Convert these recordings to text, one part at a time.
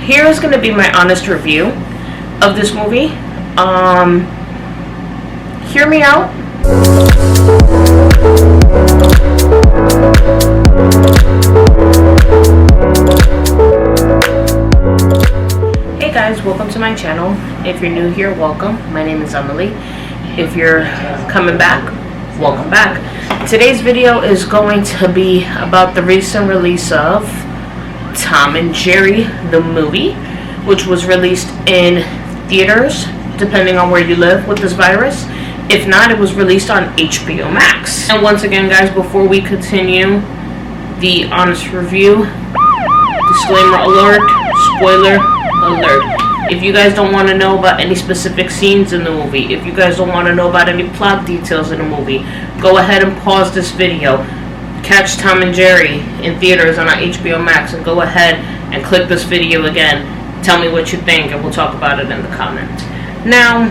here's going to be my honest review of this movie. Hear me out. Hey guys, welcome to my channel. If you're new here, welcome. My name is Emily. If you're coming back, welcome back. Today's video is going to be about the recent release of Tom and Jerry, the movie, which was released in theaters, depending on where you live with this virus. If not, it was released on HBO Max. And once again, guys, before we continue the honest review, disclaimer alert, spoiler alert. If you guys don't want to know about any specific scenes in the movie, if you guys don't want to know about any plot details in the movie, go ahead and pause this video. Catch Tom and Jerry in theaters on HBO Max and go ahead and click this video again. Tell me what you think and we'll talk about it in the comments. Now,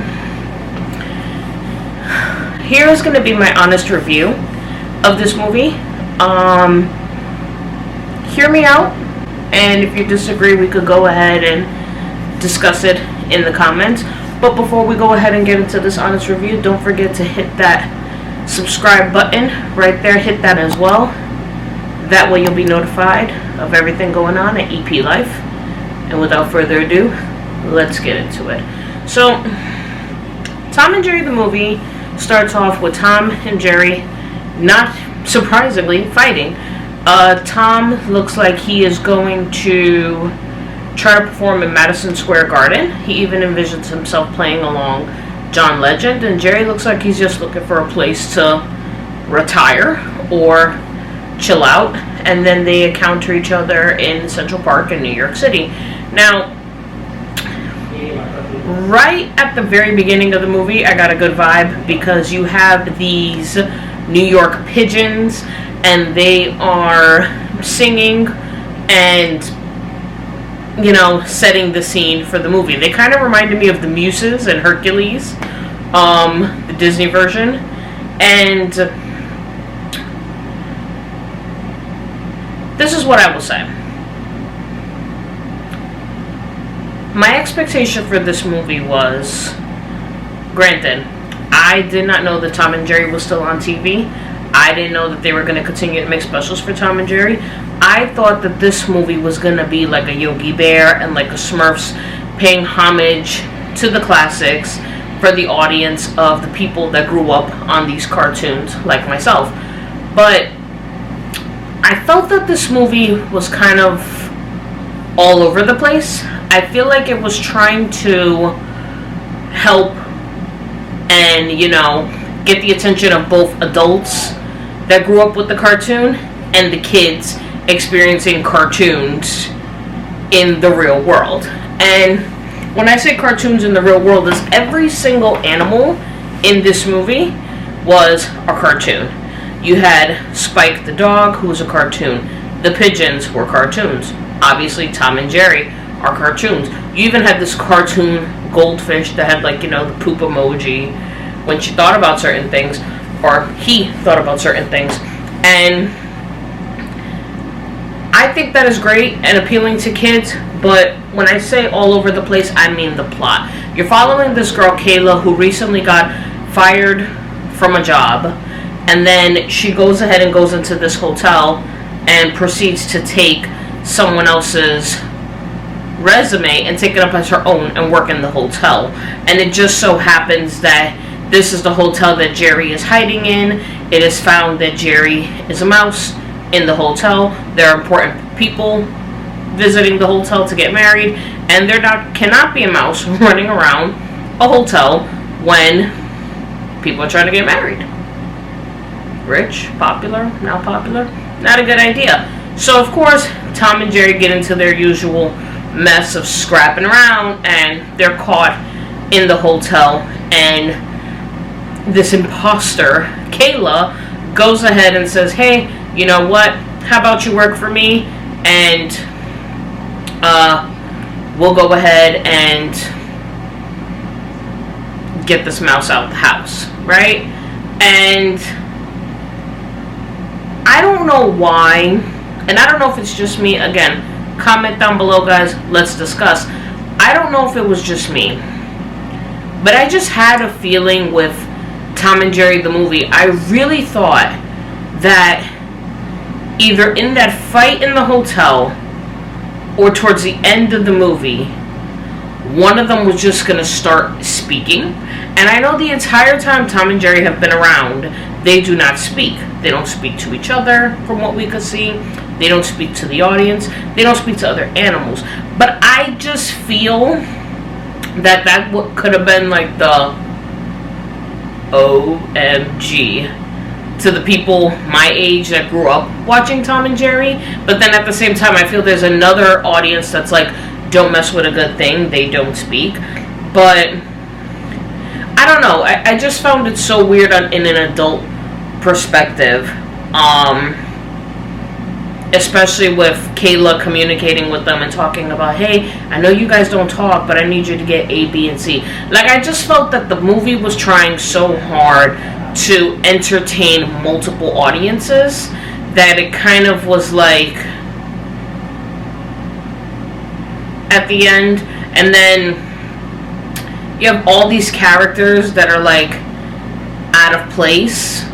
here is going to be my honest review of this movie. Hear me out, and if you disagree, we could go ahead and discuss it in the comments. But before we go ahead and get into this honest review, don't forget to hit that subscribe button right there. Hit that as well. That way you'll be notified of everything going on at EP Life. And without further ado, let's get into it. So, Tom and Jerry the movie starts off with Tom and Jerry, not surprisingly, fighting. Tom looks like he is going to try to perform in Madison Square Garden. He even envisions himself playing along John Legend. And Jerry looks like he's just looking for a place to retire or chill out. And then they encounter each other in Central Park in New York City. Now, right at the very beginning of the movie, I got a good vibe because you have these New York pigeons and they are singing and, you know, setting the scene for the movie. They kind of reminded me of the Muses and Hercules, the Disney version. And this is what I will say. My expectation for this movie was, granted, I did not know that Tom and Jerry was still on TV. I didn't know that they were going to continue to make specials for Tom and Jerry. I thought that this movie was going to be like a Yogi Bear and like a Smurfs, paying homage to the classics for the audience of the people that grew up on these cartoons, like myself. But I felt that this movie was kind of all over the place. I feel like it was trying to help and, you know, get the attention of both adults that grew up with the cartoon and the kids experiencing cartoons in the real world. And when I say cartoons in the real world, is every single animal in this movie was a cartoon. You had Spike the dog, who was a cartoon. The pigeons were cartoons. Obviously, Tom and Jerry are cartoons. You even had this cartoon goldfish that had, like, you know, the poop emoji when she thought about certain things, or he thought about certain things. And I think that is great and appealing to kids, but when I say all over the place, I mean the plot. You're following this girl, Kayla, who recently got fired from a job, and then she goes ahead and goes into this hotel and proceeds to take someone else's resume and take it up as her own and work in the hotel. And it just so happens that this is the hotel that Jerry is hiding in. It is found that Jerry is a mouse in the hotel. There are important people visiting the hotel to get married, and there cannot be a mouse running around a hotel when people are trying to get married. Rich, popular, not popular, not a good idea. So of course, Tom and Jerry get into their usual mess of scrapping around, and they're caught in the hotel, and this imposter, Kayla, goes ahead and says, hey, you know what, how about you work for me, and we'll go ahead and get this mouse out of the house, right? And I don't know why, and I don't know if it's just me, again, Comment down below, guys. Let's discuss. I don't know if it was just me, but I just had a feeling with Tom and Jerry the movie. I really thought that either in that fight in the hotel or towards the end of the movie, one of them was just going to start speaking. And I know the entire time Tom and Jerry have been around, they do not speak. They don't speak to each other, from what we could see. They don't speak to the audience. They don't speak to other animals. But I just feel that that could have been like the OMG to the people my age that grew up watching Tom and Jerry. But then at the same time, I feel there's another audience that's like, don't mess with a good thing, they don't speak. But I don't know, I just found it so weird in an adult perspective, especially with Kayla communicating with them and talking about, hey, I know you guys don't talk, but I need you to get A, B, and C. Like, I just felt that the movie was trying so hard to entertain multiple audiences that it kind of was like, at the end, and then you have all these characters that are like out of place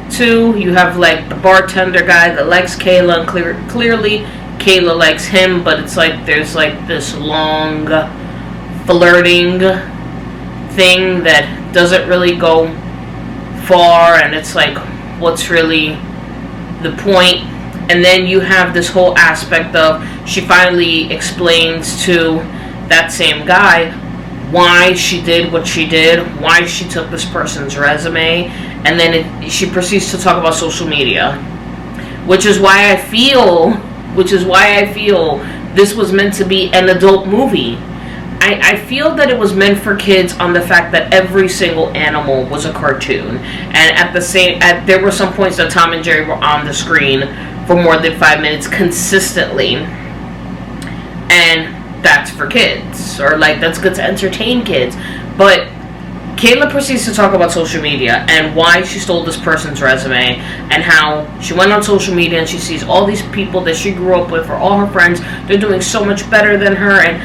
too. You have like the bartender guy that likes Kayla, and clearly Kayla likes him, but it's like there's like this long flirting thing that doesn't really go far, and it's like, what's really the point? And then you have this whole aspect of, she finally explains to that same guy why she did what she did, why she took this person's resume, and then she proceeds to talk about social media, which is why I feel this was meant to be an adult movie. I feel that it was meant for kids on the fact that every single animal was a cartoon, and there were some points that Tom and Jerry were on the screen for more than 5 minutes consistently, and that's for kids, or like that's good to entertain kids. But Kayla proceeds to talk about social media and why she stole this person's resume, and how she went on social media and she sees all these people that she grew up with, or all her friends, they're doing so much better than her. And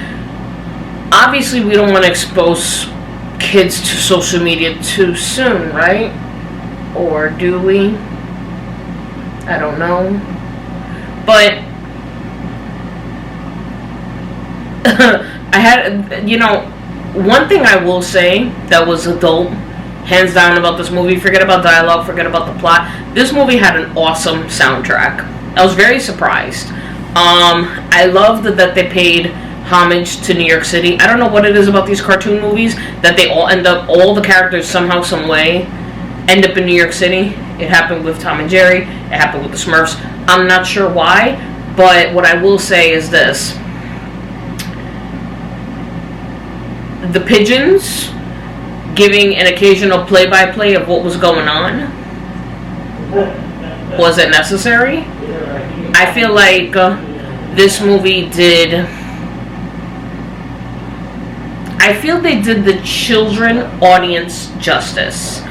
obviously we don't want to expose kids to social media too soon, right? Or do we? I don't know. But I had, one thing I will say that was adult, hands down, about this movie, forget about dialogue, forget about the plot, this movie had an awesome soundtrack. I was very surprised. I loved that they paid homage to New York City. I don't know what it is about these cartoon movies that they all the characters somehow, some way end up in New York City. It happened with Tom and Jerry, it happened with the Smurfs. I'm not sure why, but what I will say is this. The pigeons giving an occasional play-by-play of what was going on, was it necessary? I feel like this movie did... I feel they did the children audience justice.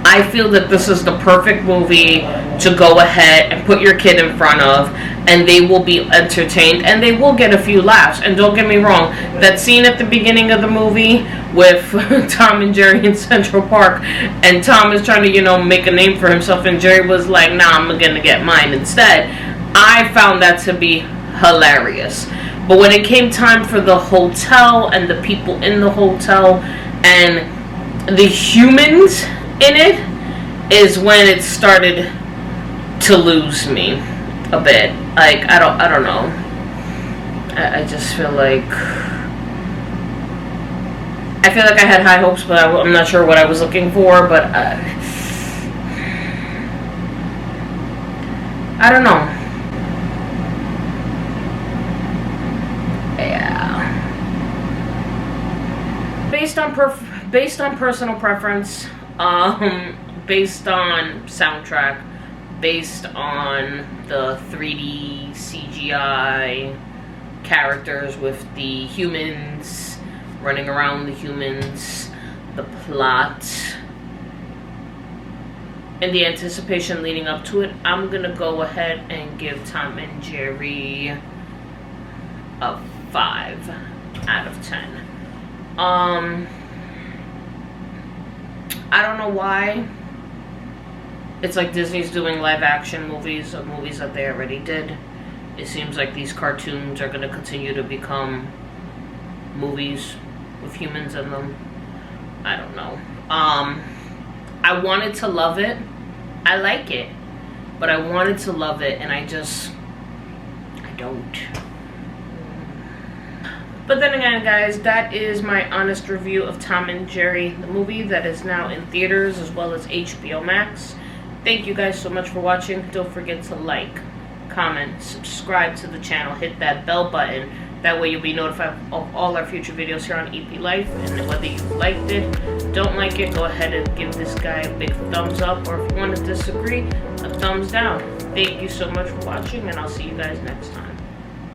I feel that this is the perfect movie to go ahead and put your kid in front of, and they will be entertained, and they will get a few laughs. And don't get me wrong, that scene at the beginning of the movie with Tom and Jerry in Central Park, and Tom is trying to, make a name for himself, and Jerry was like, nah, I'm gonna get mine instead. I found that to be hilarious. But when it came time for the hotel and the people in the hotel and the humans in it, is when it started to lose me a bit. Like, I don't know. I just feel like I had high hopes, but I'm not sure what I was looking for. But I don't know. Yeah. Based on personal preference. Based on soundtrack, based on the 3D CGI characters with the humans running around, the humans, the plot, and the anticipation leading up to it, I'm gonna go ahead and give Tom and Jerry a 5 out of 10. I don't know why it's like Disney's doing live action movies of movies that they already did. It seems like these cartoons are going to continue to become movies with humans in them. I don't know. I wanted to love it. I like it. But I wanted to love it, and I don't. But then again, guys, that is my honest review of Tom and Jerry, the movie that is now in theaters as well as HBO Max. Thank you guys so much for watching. Don't forget to like, comment, subscribe to the channel, hit that bell button. That way you'll be notified of all our future videos here on EP Life. And whether you liked it, don't like it, go ahead and give this guy a big thumbs up. Or if you want to disagree, a thumbs down. Thank you so much for watching, and I'll see you guys next time.